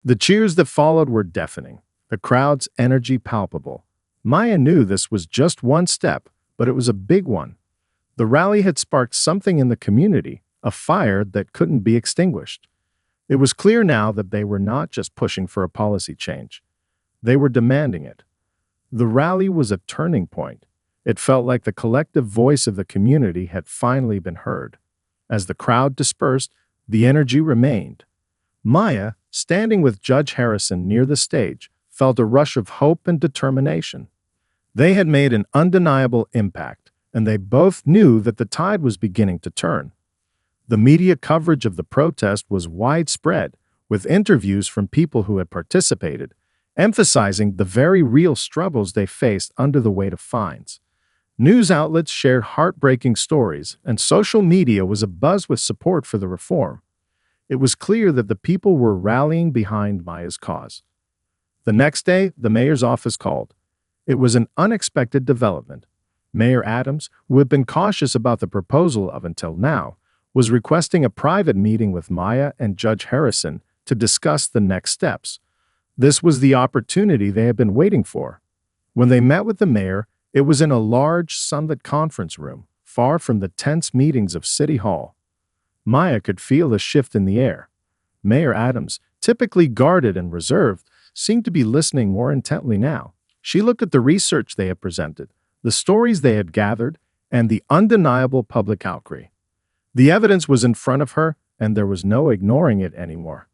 The cheers that followed were deafening, the crowd's energy palpable. Maya knew this was just one step, but it was a big one. The rally had sparked something in the community, a fire that couldn't be extinguished. It was clear now that they were not just pushing for a policy change. They were demanding it. The rally was a turning point. It felt like the collective voice of the community had finally been heard. As the crowd dispersed, the energy remained. Maya, standing with Judge Harrison near the stage, felt a rush of hope and determination. They had made an undeniable impact, and they both knew that the tide was beginning to turn. The media coverage of the protest was widespread, with interviews from people who had participated, emphasizing the very real struggles they faced under the weight of fines. News outlets shared heartbreaking stories, and social media was abuzz with support for the reform. It was clear that the people were rallying behind Maya's cause. The next day, the mayor's office called. It was an unexpected development. Mayor Adams, who had been cautious about the proposal up until now, was requesting a private meeting with Maya and Judge Harrison to discuss the next steps. This was the opportunity they had been waiting for. When they met with the mayor, it was in a large, sunlit conference room, far from the tense meetings of City Hall. Maya could feel a shift in the air. Mayor Adams, typically guarded and reserved, seemed to be listening more intently now. She looked at the research they had presented, the stories they had gathered, and the undeniable public outcry. The evidence was in front of her, and there was no ignoring it anymore.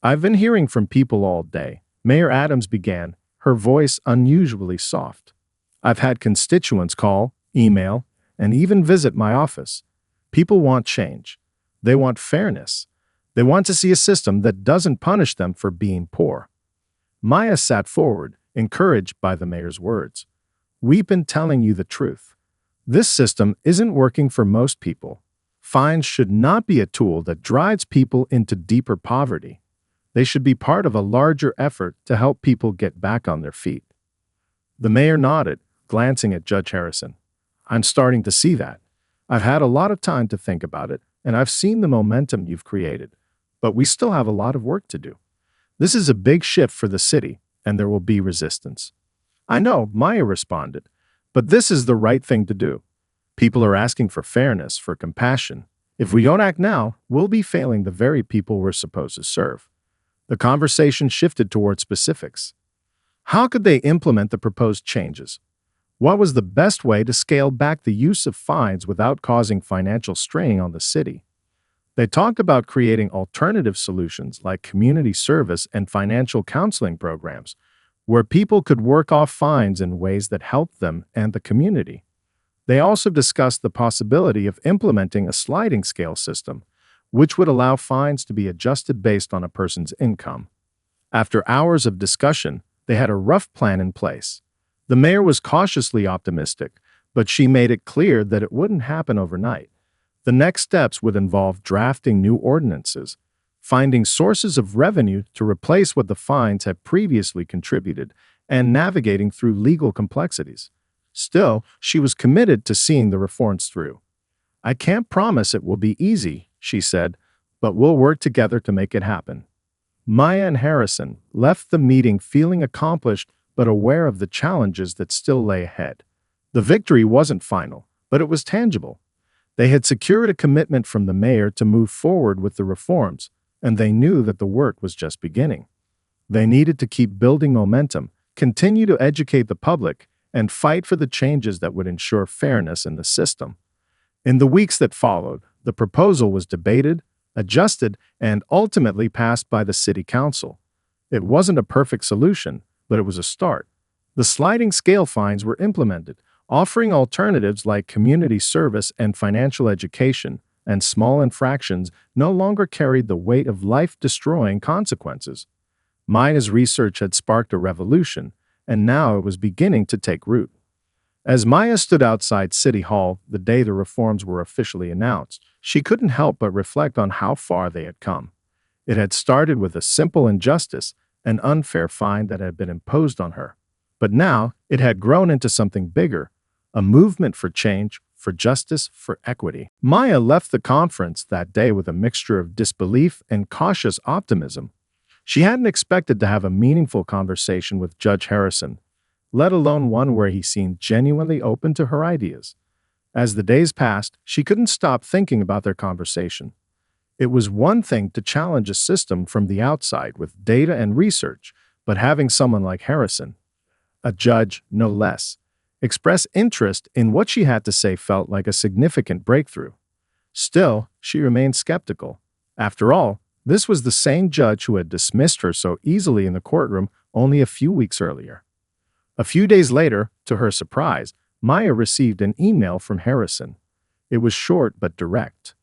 "I've been hearing from people all day," Mayor Adams began, her voice unusually soft. "I've had constituents call, email, and even visit my office. People want change. They want fairness. They want to see a system that doesn't punish them for being poor." Maya sat forward, encouraged by the mayor's words. "We've been telling you the truth. This system isn't working for most people. Fines should not be a tool that drives people into deeper poverty. They should be part of a larger effort to help people get back on their feet." The mayor nodded, glancing at Judge Harrison. "I'm starting to see that. I've had a lot of time to think about it, and I've seen the momentum you've created. But we still have a lot of work to do. This is a big shift for the city, and there will be resistance." "I know," Maya responded, "but this is the right thing to do. People are asking for fairness, for compassion. If we don't act now, we'll be failing the very people we're supposed to serve." The conversation shifted toward specifics. How could they implement the proposed changes? What was the best way to scale back the use of fines without causing financial strain on the city? They talked about creating alternative solutions like community service and financial counseling programs, where people could work off fines in ways that helped them and the community. They also discussed the possibility of implementing a sliding scale system, which would allow fines to be adjusted based on a person's income. After hours of discussion, they had a rough plan in place. The mayor was cautiously optimistic, but she made it clear that it wouldn't happen overnight. The next steps would involve drafting new ordinances, finding sources of revenue to replace what the fines had previously contributed, and navigating through legal complexities. Still, she was committed to seeing the reforms through. "I can't promise it will be easy," she said, "but we'll work together to make it happen." Maya and Harrison left the meeting feeling accomplished but aware of the challenges that still lay ahead. The victory wasn't final, but it was tangible. They had secured a commitment from the mayor to move forward with the reforms, and they knew that the work was just beginning. They needed to keep building momentum, continue to educate the public, and fight for the changes that would ensure fairness in the system. In the weeks that followed, the proposal was debated, adjusted, and ultimately passed by the city council. It wasn't a perfect solution, but it was a start. The sliding scale fines were implemented, offering alternatives like community service and financial education, and small infractions no longer carried the weight of life-destroying consequences. Maya's research had sparked a revolution, and now it was beginning to take root. As Maya stood outside City Hall the day the reforms were officially announced, she couldn't help but reflect on how far they had come. It had started with a simple injustice, an unfair fine that had been imposed on her. But now it had grown into something bigger, a movement for change, for justice, for equity. Maya left the conference that day with a mixture of disbelief and cautious optimism. She hadn't expected to have a meaningful conversation with Judge Harrison, let alone one where he seemed genuinely open to her ideas. As the days passed, she couldn't stop thinking about their conversation. It was one thing to challenge a system from the outside with data and research, but having someone like Harrison, a judge no less, express interest in what she had to say felt like a significant breakthrough. Still, she remained skeptical. After all, this was the same judge who had dismissed her so easily in the courtroom only a few weeks earlier. A few days later, to her surprise, Maya received an email from Harrison. It was short but direct.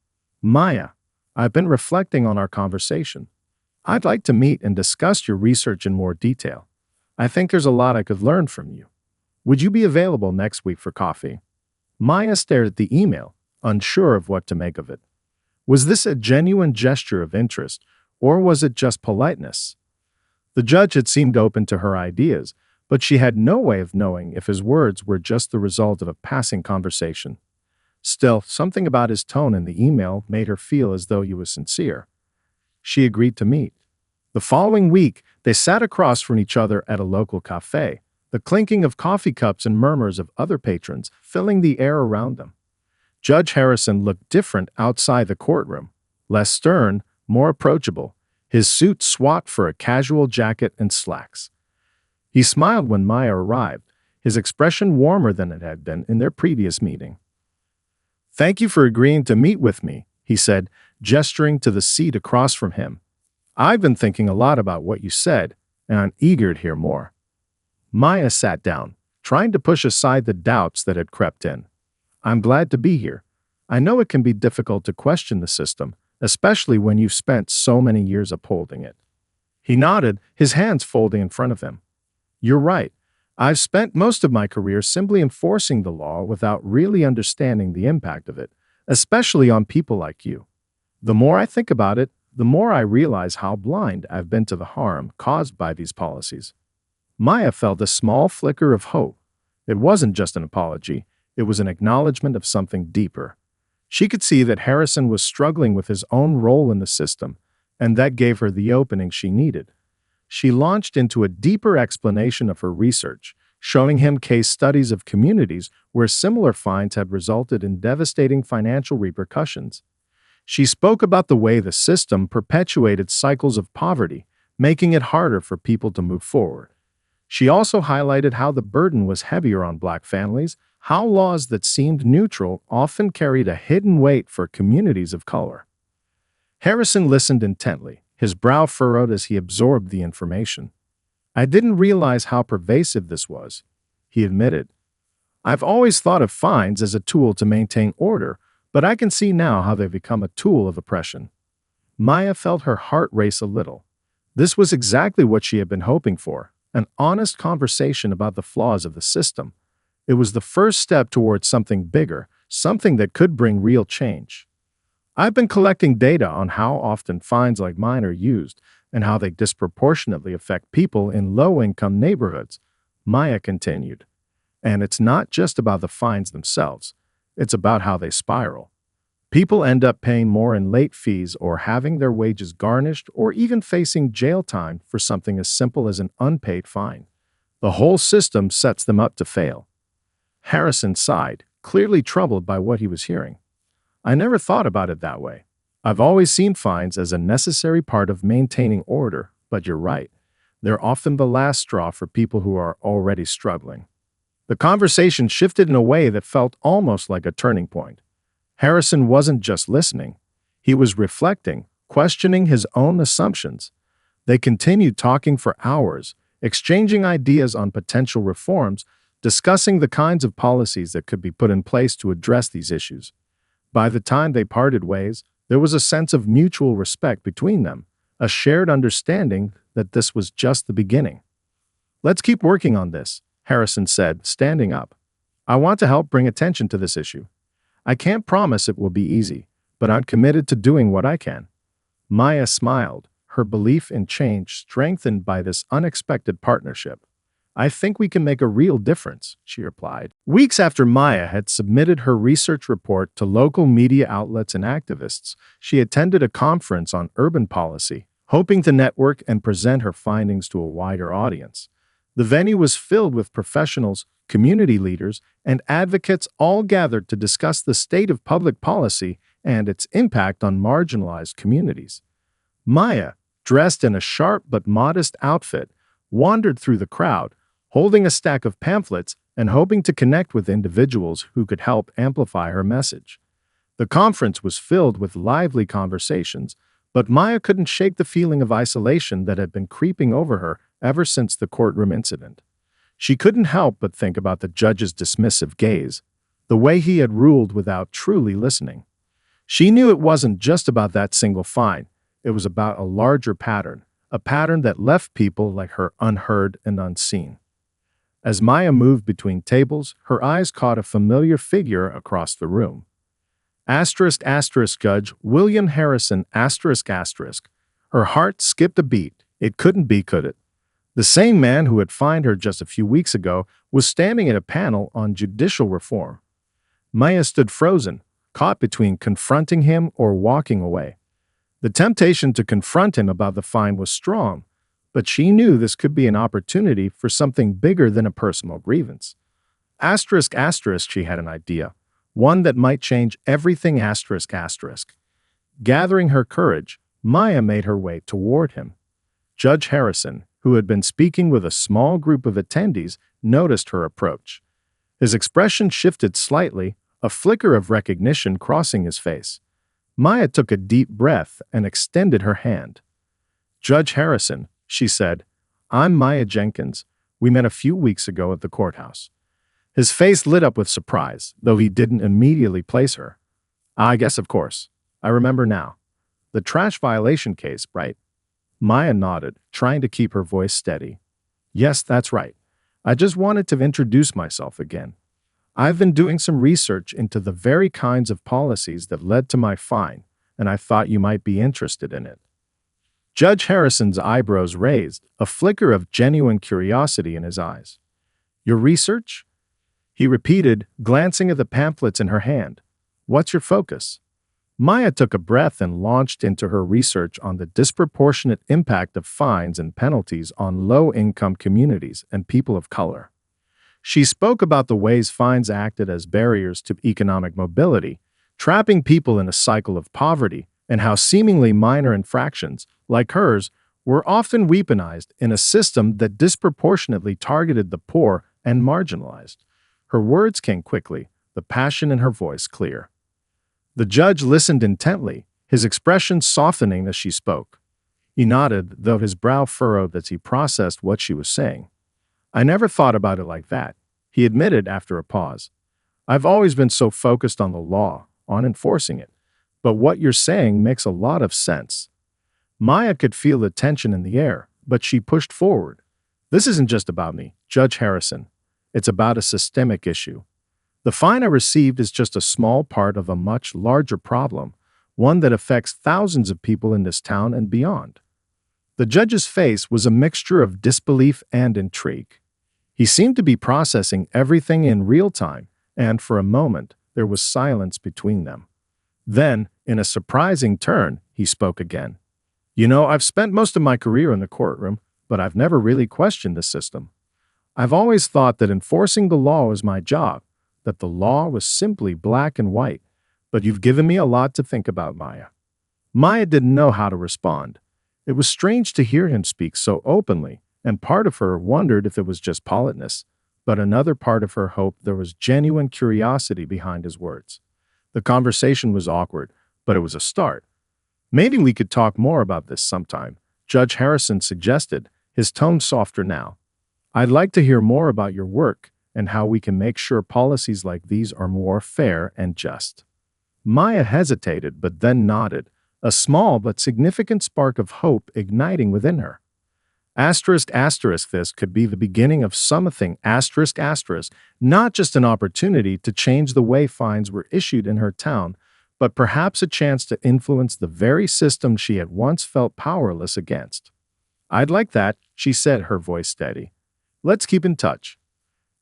Maya, I've been reflecting on our conversation. I'd like to meet and discuss your research in more detail. I think there's a lot I could learn from you. Would you be available next week for coffee? Maya stared at the email, unsure of what to make of it. Was this a genuine gesture of interest, or was it just politeness? The judge had seemed open to her ideas, but she had no way of knowing if his words were just the result of a passing conversation. Still, something about his tone in the email made her feel as though he was sincere. She agreed to meet. The following week, they sat across from each other at a local cafe, the clinking of coffee cups and murmurs of other patrons filling the air around them. Judge Harrison looked different outside the courtroom, less stern, more approachable, his suit swathed for a casual jacket and slacks. He smiled when Maya arrived, his expression warmer than it had been in their previous meeting. "Thank you for agreeing to meet with me," he said, gesturing to the seat across from him. "I've been thinking a lot about what you said, and I'm eager to hear more." Maya sat down, trying to push aside the doubts that had crept in. "I'm glad to be here. I know it can be difficult to question the system, especially when you've spent so many years upholding it." He nodded, his hands folding in front of him. "You're right. I've spent most of my career simply enforcing the law without really understanding the impact of it, especially on people like you. The more I think about it, the more I realize how blind I've been to the harm caused by these policies." Maya felt a small flicker of hope. It wasn't just an apology, it was an acknowledgement of something deeper. She could see that Harrison was struggling with his own role in the system, and that gave her the opening she needed. She launched into a deeper explanation of her research, showing him case studies of communities where similar fines had resulted in devastating financial repercussions. She spoke about the way the system perpetuated cycles of poverty, making it harder for people to move forward. She also highlighted how the burden was heavier on Black families, how laws that seemed neutral often carried a hidden weight for communities of color. Harrison listened intently, his brow furrowed as he absorbed the information. "I didn't realize how pervasive this was," he admitted. "I've always thought of fines as a tool to maintain order, but I can see now how they've become a tool of oppression." Maya felt her heart race a little. This was exactly what she had been hoping for, an honest conversation about the flaws of the system. It was the first step towards something bigger, something that could bring real change. "I've been collecting data on how often fines like mine are used and how they disproportionately affect people in low-income neighborhoods," Maya continued. "And it's not just about the fines themselves. It's about how they spiral. People end up paying more in late fees or having their wages garnished or even facing jail time for something as simple as an unpaid fine. The whole system sets them up to fail." Harrison sighed, clearly troubled by what he was hearing. "I never thought about it that way. I've always seen fines as a necessary part of maintaining order, but you're right. They're often the last straw for people who are already struggling." The conversation shifted in a way that felt almost like a turning point. Harrison wasn't just listening. He was reflecting, questioning his own assumptions. They continued talking for hours, exchanging ideas on potential reforms, discussing the kinds of policies that could be put in place to address these issues. By the time they parted ways, there was a sense of mutual respect between them, a shared understanding that this was just the beginning. "Let's keep working on this," Harrison said, standing up. "I want to help bring attention to this issue. I can't promise it will be easy, but I'm committed to doing what I can." Maya smiled, her belief in change strengthened by this unexpected partnership. "I think we can make a real difference," she replied. Weeks after Maya had submitted her research report to local media outlets and activists, she attended a conference on urban policy, hoping to network and present her findings to a wider audience. The venue was filled with professionals, community leaders, and advocates all gathered to discuss the state of public policy and its impact on marginalized communities. Maya, dressed in a sharp but modest outfit, wandered through the crowd, holding a stack of pamphlets and hoping to connect with individuals who could help amplify her message. The conference was filled with lively conversations, but Maya couldn't shake the feeling of isolation that had been creeping over her ever since the courtroom incident. She couldn't help but think about the judge's dismissive gaze, the way he had ruled without truly listening. She knew it wasn't just about that single fine, it was about a larger pattern, a pattern that left people like her unheard and unseen. As Maya moved between tables, her eyes caught a familiar figure across the room. Judge William Harrison, Her heart skipped a beat. It couldn't be, could it? The same man who had fined her just a few weeks ago was standing at a panel on judicial reform. Maya stood frozen, caught between confronting him or walking away. The temptation to confront him about the fine was strong, but she knew this could be an opportunity for something bigger than a personal grievance. She had an idea, one that might change everything. Gathering her courage, Maya made her way toward him. Judge Harrison, who had been speaking with a small group of attendees, noticed her approach. His expression shifted slightly, a flicker of recognition crossing his face. Maya took a deep breath and extended her hand. "Judge Harrison," she said, "I'm Maya Jenkins. We met a few weeks ago at the courthouse." His face lit up with surprise, though he didn't immediately place her. "I guess, of course. I remember now. The trash violation case, right?" Maya nodded, trying to keep her voice steady. "Yes, that's right. I just wanted to introduce myself again. I've been doing some research into the very kinds of policies that led to my fine, and I thought you might be interested in it." Judge Harrison's eyebrows raised, a flicker of genuine curiosity in his eyes. "Your research?" he repeated, glancing at the pamphlets in her hand. "What's your focus?" Maya took a breath and launched into her research on the disproportionate impact of fines and penalties on low-income communities and people of color. She spoke about the ways fines acted as barriers to economic mobility, trapping people in a cycle of poverty, and how seemingly minor infractions, like hers, were often weaponized in a system that disproportionately targeted the poor and marginalized. Her words came quickly, the passion in her voice clear. The judge listened intently, his expression softening as she spoke. He nodded, though his brow furrowed as he processed what she was saying. "I never thought about it like that," he admitted after a pause. "I've always been so focused on the law, on enforcing it. But what you're saying makes a lot of sense." Maya could feel the tension in the air, but she pushed forward. "This isn't just about me, Judge Harrison. It's about a systemic issue. The fine I received is just a small part of a much larger problem, one that affects thousands of people in this town and beyond." The judge's face was a mixture of disbelief and intrigue. He seemed to be processing everything in real time, and for a moment, there was silence between them. Then, in a surprising turn, he spoke again. "You know, I've spent most of my career in the courtroom, but I've never really questioned the system. I've always thought that enforcing the law was my job, that the law was simply black and white. But you've given me a lot to think about, Maya." Maya didn't know how to respond. It was strange to hear him speak so openly, and part of her wondered if it was just politeness, but another part of her hoped there was genuine curiosity behind his words. The conversation was awkward, but it was a start. "Maybe we could talk more about this sometime," Judge Harrison suggested, his tone softer now. "I'd like to hear more about your work and how we can make sure policies like these are more fair and just." Maya hesitated but then nodded, a small but significant spark of hope igniting within her. This could be the beginning of something, not just an opportunity to change the way fines were issued in her town, but perhaps a chance to influence the very system she had once felt powerless against. "I'd like that," she said, her voice steady. "Let's keep in touch."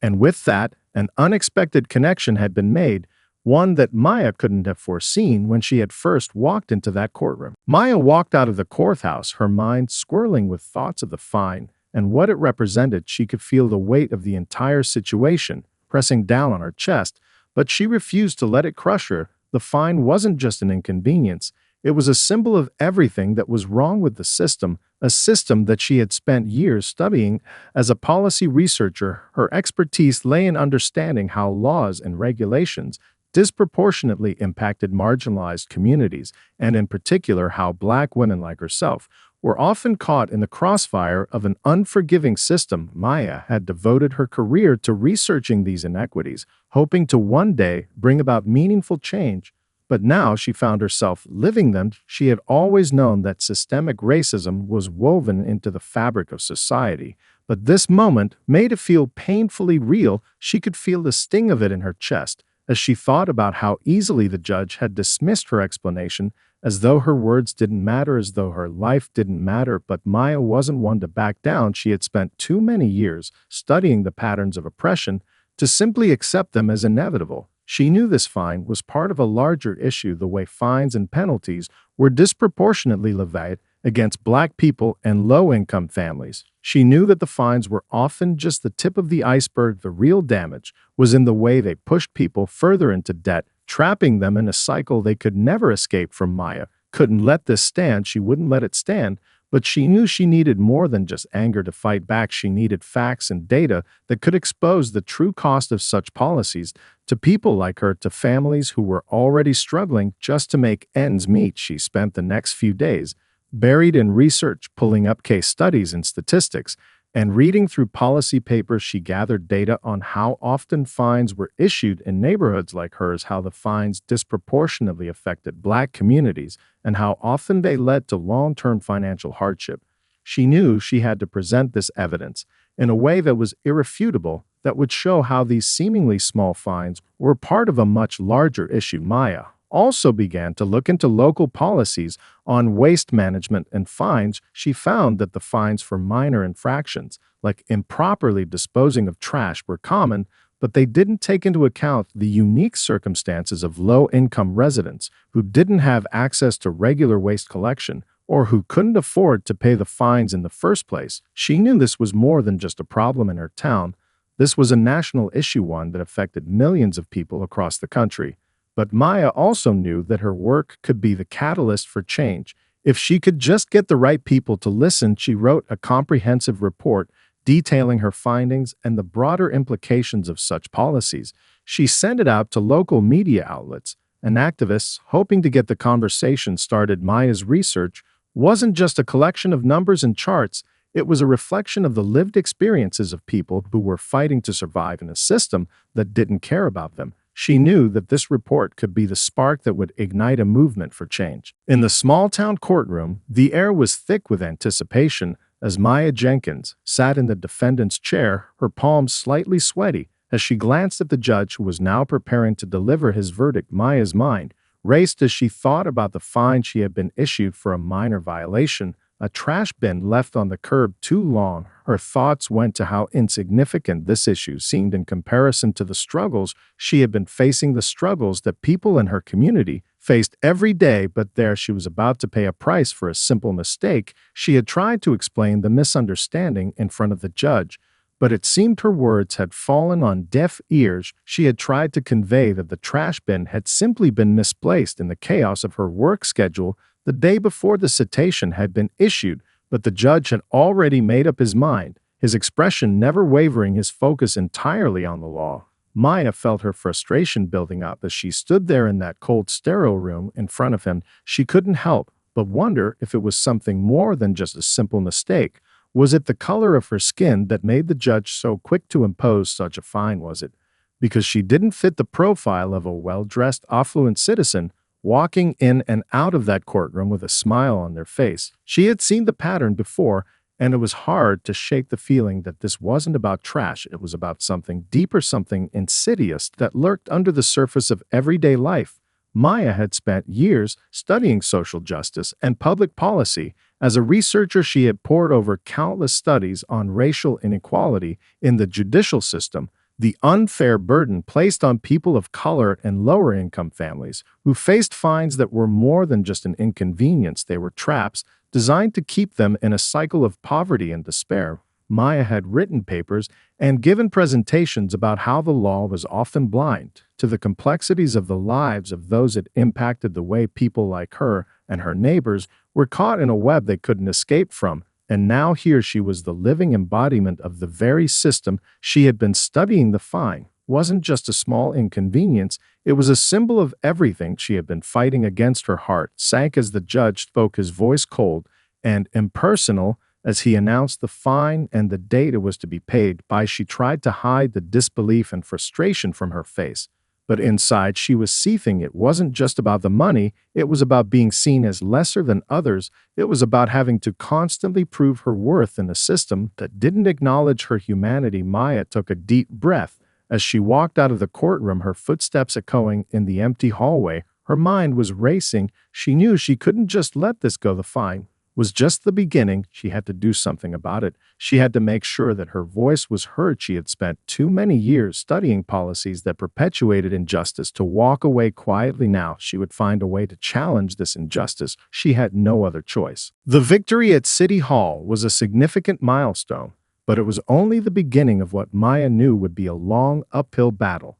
And with that, an unexpected connection had been made. one that Maya couldn't have foreseen when she had first walked into that courtroom. Maya walked out of the courthouse, her mind swirling with thoughts of the fine and what it represented. She could feel the weight of the entire situation pressing down on her chest, but she refused to let it crush her. The fine wasn't just an inconvenience, it was a symbol of everything that was wrong with the system, a system that she had spent years studying. As a policy researcher, her expertise lay in understanding how laws and regulations disproportionately impacted marginalized communities, and in particular how Black women like herself were often caught in the crossfire of an unforgiving system. Maya had devoted her career to researching these inequities, hoping to one day bring about meaningful change. But now she found herself living them. She had always known that systemic racism was woven into the fabric of society, but this moment made it feel painfully real. She could feel the sting of it in her chest as she thought about how easily the judge had dismissed her explanation, as though her words didn't matter, as though her life didn't matter. But Maya wasn't one to back down. She had spent too many years studying the patterns of oppression to simply accept them as inevitable. She knew this fine was part of a larger issue, the way fines and penalties were disproportionately levied against Black people and low-income families. She knew that the fines were often just the tip of the iceberg. The real damage was in the way they pushed people further into debt, trapping them in a cycle they could never escape from. Maya couldn't let this stand. She wouldn't let it stand. But she knew she needed more than just anger to fight back. She needed facts and data that could expose the true cost of such policies to people like her, to families who were already struggling just to make ends meet. She spent the next few days buried in research, pulling up case studies and statistics, and reading through policy papers. She gathered data on how often fines were issued in neighborhoods like hers, how the fines disproportionately affected Black communities, and how often they led to long-term financial hardship. She knew she had to present this evidence in a way that was irrefutable, that would show how these seemingly small fines were part of a much larger issue. Maya also began to look into local policies on waste management and fines. She found that the fines for minor infractions, like improperly disposing of trash, were common, but they didn't take into account the unique circumstances of low-income residents who didn't have access to regular waste collection or who couldn't afford to pay the fines in the first place. She knew this was more than just a problem in her town. This was a national issue, one that affected millions of people across the country. But Maya also knew that her work could be the catalyst for change. If she could just get the right people to listen. She wrote a comprehensive report detailing her findings and the broader implications of such policies. She sent it out to local media outlets and activists, hoping to get the conversation started. Maya's research wasn't just a collection of numbers and charts. It was a reflection of the lived experiences of people who were fighting to survive in a system that didn't care about them. She knew that this report could be the spark that would ignite a movement for change. In the small-town courtroom, the air was thick with anticipation as Maya Jenkins sat in the defendant's chair, her palms slightly sweaty, as she glanced at the judge who was now preparing to deliver his verdict. Maya's mind raced as she thought about the fine she had been issued for a minor violation, a trash bin left on the curb too long. Her thoughts went to how insignificant this issue seemed in comparison to the struggles she had been facing, the struggles that people in her community faced every day. But there she was about to pay a price for a simple mistake. She had tried to explain the misunderstanding in front of the judge, but it seemed her words had fallen on deaf ears. She had tried to convey that the trash bin had simply been misplaced in the chaos of her work schedule the day before the citation had been issued, but the judge had already made up his mind, his expression never wavering, his focus entirely on the law. Maya felt her frustration building up as she stood there in that cold, sterile room in front of him. She couldn't help but wonder if it was something more than just a simple mistake. Was it the color of her skin that made the judge so quick to impose such a fine? Was it because she didn't fit the profile of a well-dressed, affluent citizen walking in and out of that courtroom with a smile on their face? She had seen the pattern before, and it was hard to shake the feeling that this wasn't about trash. It was about something deeper, something insidious that lurked under the surface of everyday life. Maya had spent years studying social justice and public policy. As a researcher, she had pored over countless studies on racial inequality in the judicial system, The unfair burden placed on people of color and lower income families who faced fines that were more than just an inconvenience, they were traps designed to keep them in a cycle of poverty and despair. Maya had written papers and given presentations about how the law was often blind to the complexities of the lives of those it impacted, the way people like her and her neighbors were caught in a web they couldn't escape from. And now here she was, the living embodiment of the very system she had been studying. The fine wasn't just a small inconvenience, it was a symbol of everything she had been fighting against. Her heart sank as the judge spoke, his voice cold and impersonal, as he announced the fine and the date it was to be paid by. She tried to hide the disbelief and frustration from her face, but inside she was seething. It wasn't just about the money, it was about being seen as lesser than others. It was about having to constantly prove her worth in a system that didn't acknowledge her humanity. Maya took a deep breath as she walked out of the courtroom, her footsteps echoing in the empty hallway. Her mind was racing. She knew she couldn't just let this go. The fine was just the beginning. She had to do something about it. She had to make sure that her voice was heard. She had spent too many years studying policies that perpetuated injustice to walk away quietly. Now she would find a way to challenge this injustice. She had no other choice. The victory at City Hall was a significant milestone, but it was only the beginning of what Maya knew would be a long, uphill battle.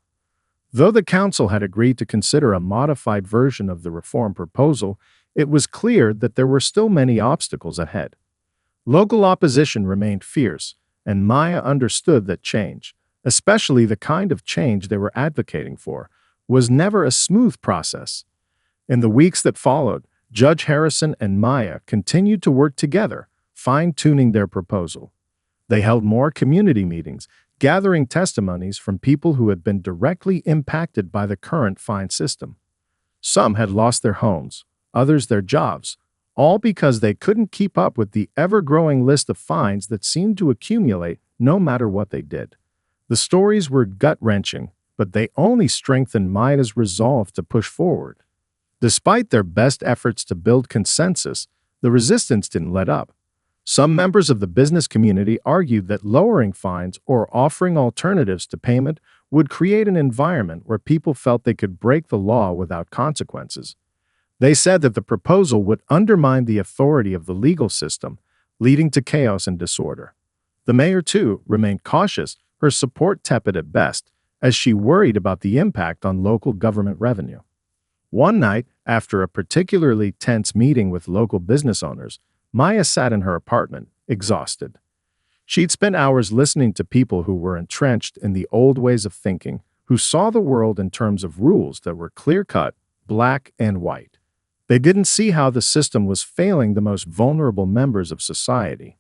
Though the council had agreed to consider a modified version of the reform proposal, it was clear that there were still many obstacles ahead. Local opposition remained fierce, and Maya understood that change, especially the kind of change they were advocating for, was never a smooth process. In the weeks that followed, Judge Harrison and Maya continued to work together, fine-tuning their proposal. They held more community meetings, gathering testimonies from people who had been directly impacted by the current fine system. Some had lost their homes, others their jobs, all because they couldn't keep up with the ever-growing list of fines that seemed to accumulate no matter what they did. The stories were gut-wrenching, but they only strengthened Maya's resolve to push forward. Despite their best efforts to build consensus, the resistance didn't let up. Some members of the business community argued that lowering fines or offering alternatives to payment would create an environment where people felt they could break the law without consequences. They said that the proposal would undermine the authority of the legal system, leading to chaos and disorder. The mayor, too, remained cautious, her support tepid at best, as she worried about the impact on local government revenue. One night, after a particularly tense meeting with local business owners, Maya sat in her apartment, exhausted. She'd spent hours listening to people who were entrenched in the old ways of thinking, who saw the world in terms of rules that were clear-cut, black and white. They didn't see how the system was failing the most vulnerable members of society.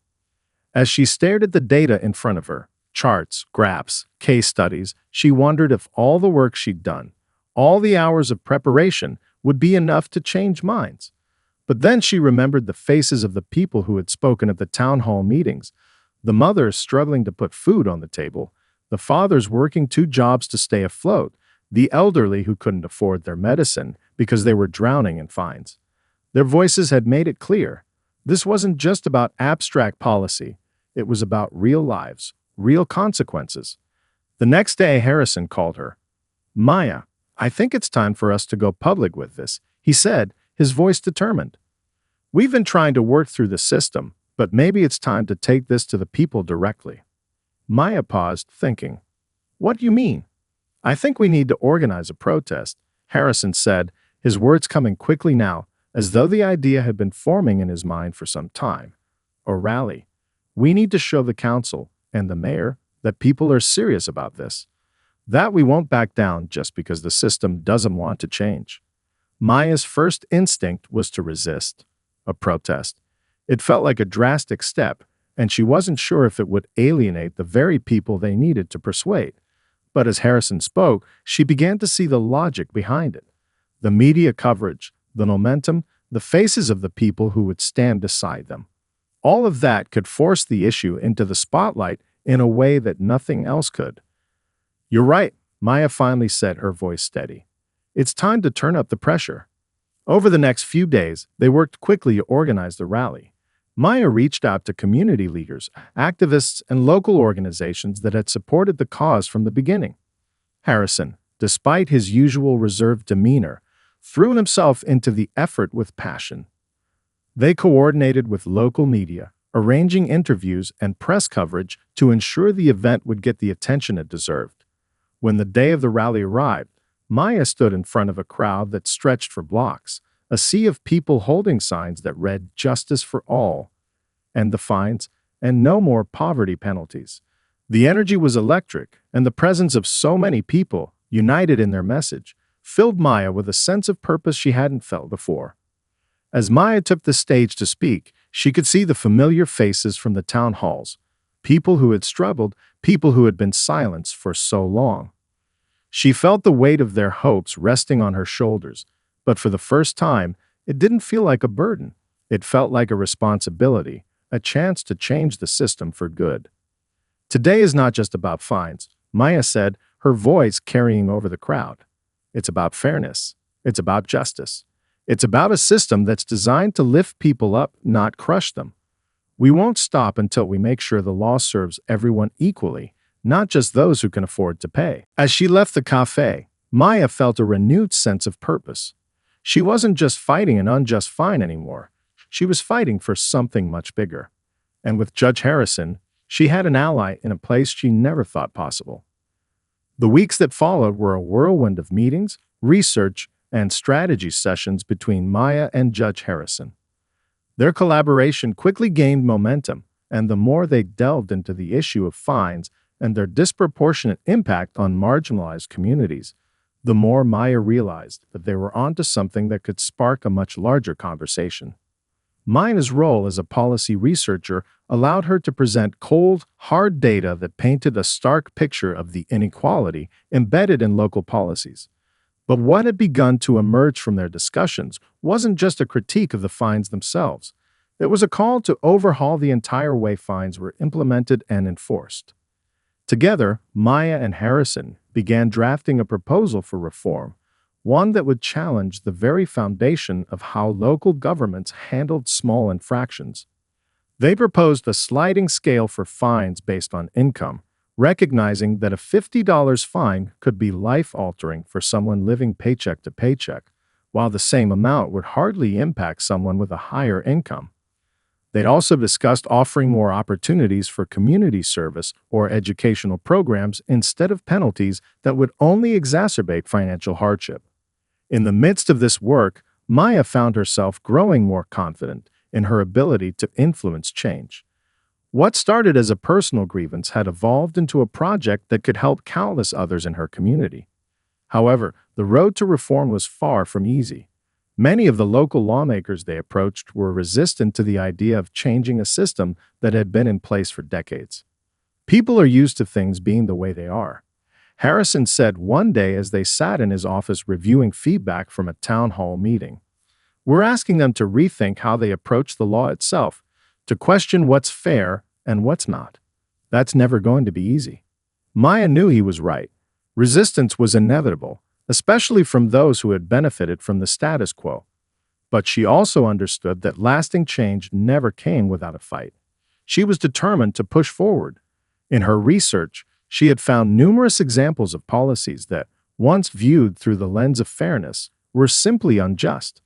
As she stared at the data in front of her, charts, graphs, case studies, she wondered if all the work she'd done, all the hours of preparation, would be enough to change minds. But then she remembered the faces of the people who had spoken at the town hall meetings, the mothers struggling to put food on the table, the fathers working 2 jobs to stay afloat, the elderly who couldn't afford their medicine because they were drowning in fines. Their voices had made it clear. This wasn't just about abstract policy. It was about real lives, real consequences. The next day, Harrison called her. "Maya, I think it's time for us to go public with this," he said, his voice determined. "We've been trying to work through the system, but maybe it's time to take this to the people directly." Maya paused, thinking. "What do you mean?" "I think we need to organize a protest," Harrison said, his words coming quickly now, as though the idea had been forming in his mind for some time. "A rally. We need to show the council and the mayor that people are serious about this, that we won't back down just because the system doesn't want to change." Maya's first instinct was to resist, a protest. It felt like a drastic step, and she wasn't sure if it would alienate the very people they needed to persuade. But as Harrison spoke, she began to see the logic behind it. The media coverage, the momentum, the faces of the people who would stand beside them. All of that could force the issue into the spotlight in a way that nothing else could. "You're right," Maya finally said, her voice steady. "It's time to turn up the pressure." Over the next few days, they worked quickly to organize the rally. Maya reached out to community leaders, activists, and local organizations that had supported the cause from the beginning. Harrison, despite his usual reserved demeanor, threw himself into the effort with passion. They coordinated with local media, arranging interviews and press coverage to ensure the event would get the attention it deserved. When the day of the rally arrived, Maya stood in front of a crowd that stretched for blocks, a sea of people holding signs that read "Justice for All," and the fines, and no more poverty penalties. The energy was electric, and the presence of so many people, united in their message, filled Maya with a sense of purpose she hadn't felt before. As Maya took the stage to speak, she could see the familiar faces from the town halls, people who had struggled, people who had been silenced for so long. She felt the weight of their hopes resting on her shoulders, but for the first time, it didn't feel like a burden. It felt like a responsibility, a chance to change the system for good. Today is not just about fines, Maya said, her voice carrying over the crowd. It's about fairness. It's about justice. It's about a system that's designed to lift people up, not crush them. We won't stop until we make sure the law serves everyone equally, not just those who can afford to pay. As she left the cafe, Maya felt a renewed sense of purpose. She wasn't just fighting an unjust fine anymore. She was fighting for something much bigger. And with Judge Harrison, she had an ally in a place she never thought possible. The weeks that followed were a whirlwind of meetings, research, and strategy sessions between Maya and Judge Harrison. Their collaboration quickly gained momentum, and the more they delved into the issue of fines and their disproportionate impact on marginalized communities, the more Maya realized that they were onto something that could spark a much larger conversation. Maya's role as a policy researcher allowed her to present cold, hard data that painted a stark picture of the inequality embedded in local policies. But what had begun to emerge from their discussions wasn't just a critique of the fines themselves. It was a call to overhaul the entire way fines were implemented and enforced. Together, Maya and Harrison began drafting a proposal for reform, one that would challenge the very foundation of how local governments handled small infractions. They proposed a sliding scale for fines based on income, recognizing that a $50 fine could be life-altering for someone living paycheck to paycheck, while the same amount would hardly impact someone with a higher income. They'd also discussed offering more opportunities for community service or educational programs instead of penalties that would only exacerbate financial hardship. In the midst of this work, Maya found herself growing more confident in her ability to influence change. What started as a personal grievance had evolved into a project that could help countless others in her community. However, the road to reform was far from easy. Many of the local lawmakers they approached were resistant to the idea of changing a system that had been in place for decades. People are used to things being the way they are. Harrison said one day as they sat in his office reviewing feedback from a town hall meeting. "We're asking them to rethink how they approach the law itself, to question what's fair and what's not. That's never going to be easy." Maya knew he was right. Resistance was inevitable, especially from those who had benefited from the status quo. But she also understood that lasting change never came without a fight. She was determined to push forward. In her research, she had found numerous examples of policies that, once viewed through the lens of fairness, were simply unjust.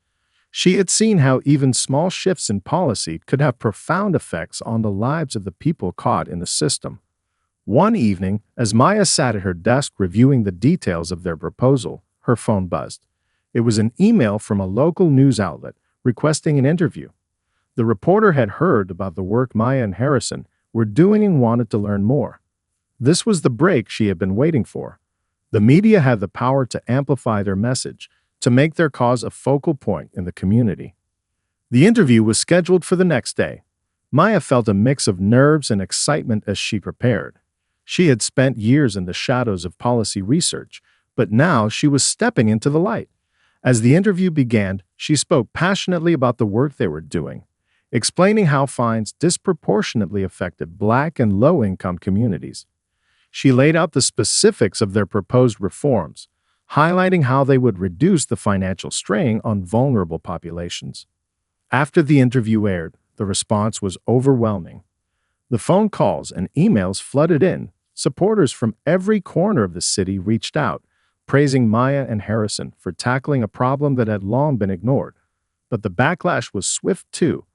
She had seen how even small shifts in policy could have profound effects on the lives of the people caught in the system. One evening, as Maya sat at her desk reviewing the details of their proposal, her phone buzzed. It was an email from a local news outlet requesting an interview. The reporter had heard about the work Maya and Harrison were doing and wanted to learn more. This was the break she had been waiting for. The media had the power to amplify their message, to make their cause a focal point in the community. The interview was scheduled for the next day. Maya felt a mix of nerves and excitement as she prepared. She had spent years in the shadows of policy research, but now she was stepping into the light. As the interview began, she spoke passionately about the work they were doing, explaining how fines disproportionately affected Black and low-income communities. She laid out the specifics of their proposed reforms, highlighting how they would reduce the financial strain on vulnerable populations. After the interview aired, The response was overwhelming. The phone calls and emails flooded in. Supporters from every corner of the city reached out, praising Maya and Harrison for tackling a problem that had long been ignored. But the backlash was swift too.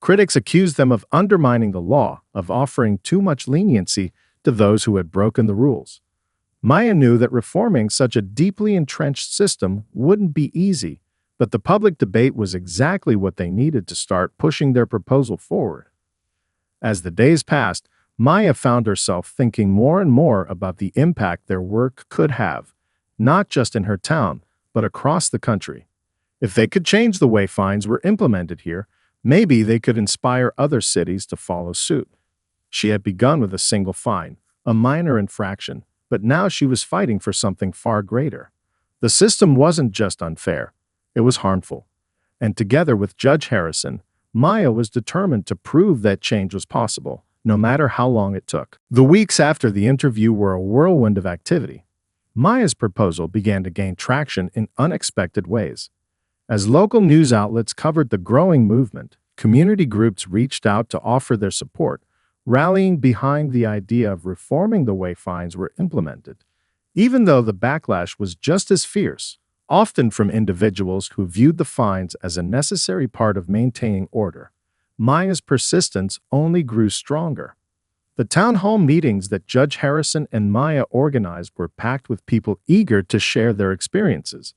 Critics accused them of undermining the law, of offering too much leniency to those who had broken the rules. Maya knew that reforming such a deeply entrenched system wouldn't be easy, but the public debate was exactly what they needed to start pushing their proposal forward. As the days passed, Maya found herself thinking more and more about the impact their work could have, not just in her town, but across the country. If they could change the way fines were implemented here, maybe they could inspire other cities to follow suit. She had begun with a single fine, a minor infraction, but now she was fighting for something far greater. The system wasn't just unfair, it was harmful. And together with Judge Harrison, Maya was determined to prove that change was possible, no matter how long it took. The weeks after the interview were a whirlwind of activity. Maya's proposal began to gain traction in unexpected ways. As local news outlets covered the growing movement, community groups reached out to offer their support, rallying behind the idea of reforming the way fines were implemented. Even though the backlash was just as fierce, often from individuals who viewed the fines as a necessary part of maintaining order, Maya's persistence only grew stronger. The town hall meetings that Judge Harrison and Maya organized were packed with people eager to share their experiences.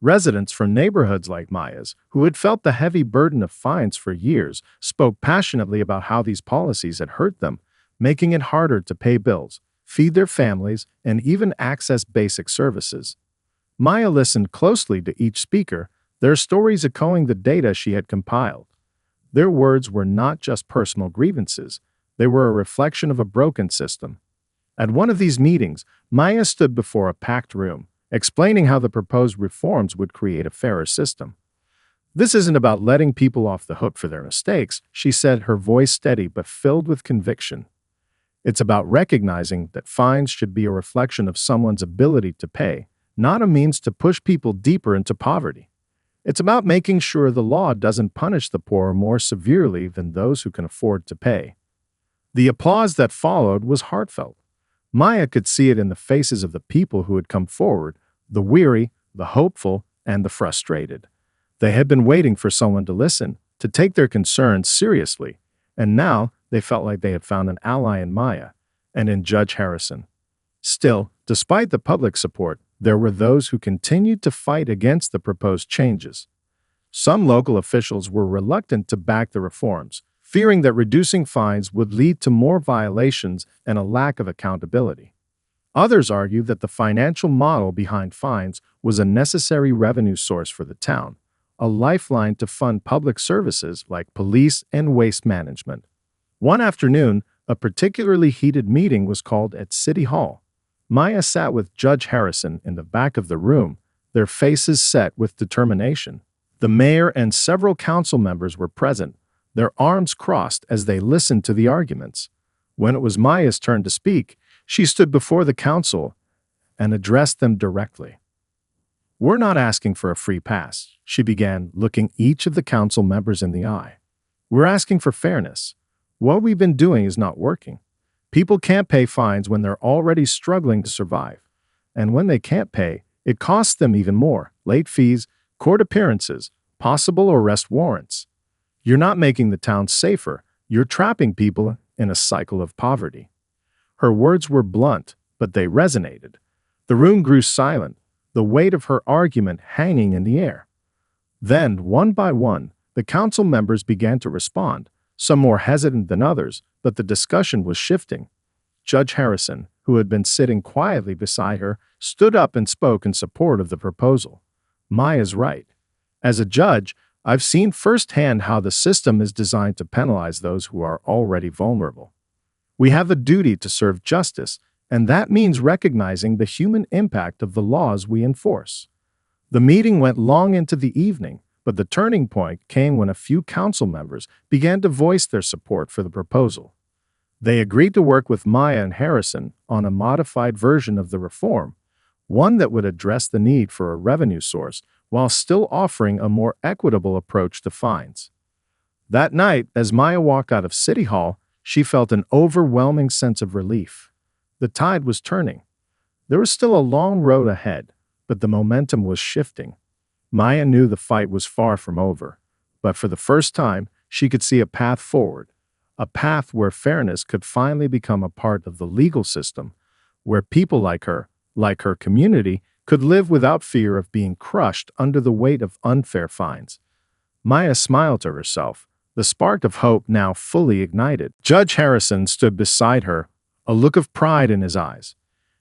Residents from neighborhoods like Maya's, who had felt the heavy burden of fines for years, spoke passionately about how these policies had hurt them, making it harder to pay bills, feed their families, and even access basic services. Maya listened closely to each speaker, their stories echoing the data she had compiled. Their words were not just personal grievances, they were a reflection of a broken system. At one of these meetings, Maya stood before a packed room, explaining how the proposed reforms would create a fairer system. "This isn't about letting people off the hook for their mistakes," she said, her voice steady but filled with conviction. "It's about recognizing that fines should be a reflection of someone's ability to pay, not a means to push people deeper into poverty. It's about making sure the law doesn't punish the poor more severely than those who can afford to pay." The applause that followed was heartfelt. Maya could see it in the faces of the people who had come forward, the weary, the hopeful, and the frustrated. They had been waiting for someone to listen, to take their concerns seriously, and now they felt like they had found an ally in Maya and in Judge Harrison. Still, despite the public support, there were those who continued to fight against the proposed changes. Some local officials were reluctant to back the reforms, fearing that reducing fines would lead to more violations and a lack of accountability. Others argued that the financial model behind fines was a necessary revenue source for the town, a lifeline to fund public services like police and waste management. One afternoon, a particularly heated meeting was called at City Hall. Maya sat with Judge Harrison in the back of the room, their faces set with determination. The mayor and several council members were present, their arms crossed as they listened to the arguments. When it was Maya's turn to speak, she stood before the council and addressed them directly. "We're not asking for a free pass," she began, looking each of the council members in the eye. "We're asking for fairness. What we've been doing is not working. People can't pay fines when they're already struggling to survive. And when they can't pay, it costs them even more: late fees, court appearances, possible arrest warrants. You're not making the town safer, you're trapping people in a cycle of poverty." Her words were blunt, but they resonated. The room grew silent, the weight of her argument hanging in the air. Then, one by one, the council members began to respond, some more hesitant than others, but the discussion was shifting. Judge Harrison, who had been sitting quietly beside her, stood up and spoke in support of the proposal. "Maya's right. As a judge, I've seen firsthand how the system is designed to penalize those who are already vulnerable. We have a duty to serve justice, and that means recognizing the human impact of the laws we enforce." The meeting went long into the evening, but the turning point came when a few council members began to voice their support for the proposal. They agreed to work with Maya and Harrison on a modified version of the reform, one that would address the need for a revenue source while still offering a more equitable approach to fines. That night, as Maya walked out of City Hall, she felt an overwhelming sense of relief. The tide was turning. There was still a long road ahead, but the momentum was shifting. Maya knew the fight was far from over, but for the first time, she could see a path forward, a path where fairness could finally become a part of the legal system, where people like her community, could live without fear of being crushed under the weight of unfair fines. Maya smiled to herself, the spark of hope now fully ignited. Judge Harrison stood beside her, a look of pride in his eyes.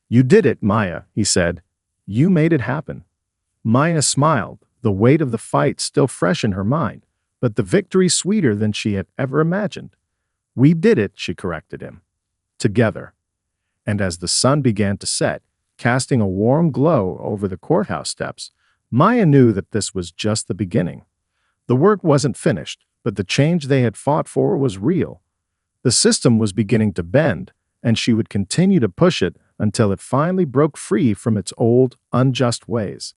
"You did it, Maya," he said. "You made it happen." Maya smiled, the weight of the fight still fresh in her mind, but the victory sweeter than she had ever imagined. "We did it," she corrected him. "Together." And as the sun began to set, casting a warm glow over the courthouse steps, Maya knew that this was just the beginning. The work wasn't finished, but the change they had fought for was real. The system was beginning to bend, and she would continue to push it until it finally broke free from its old, unjust ways.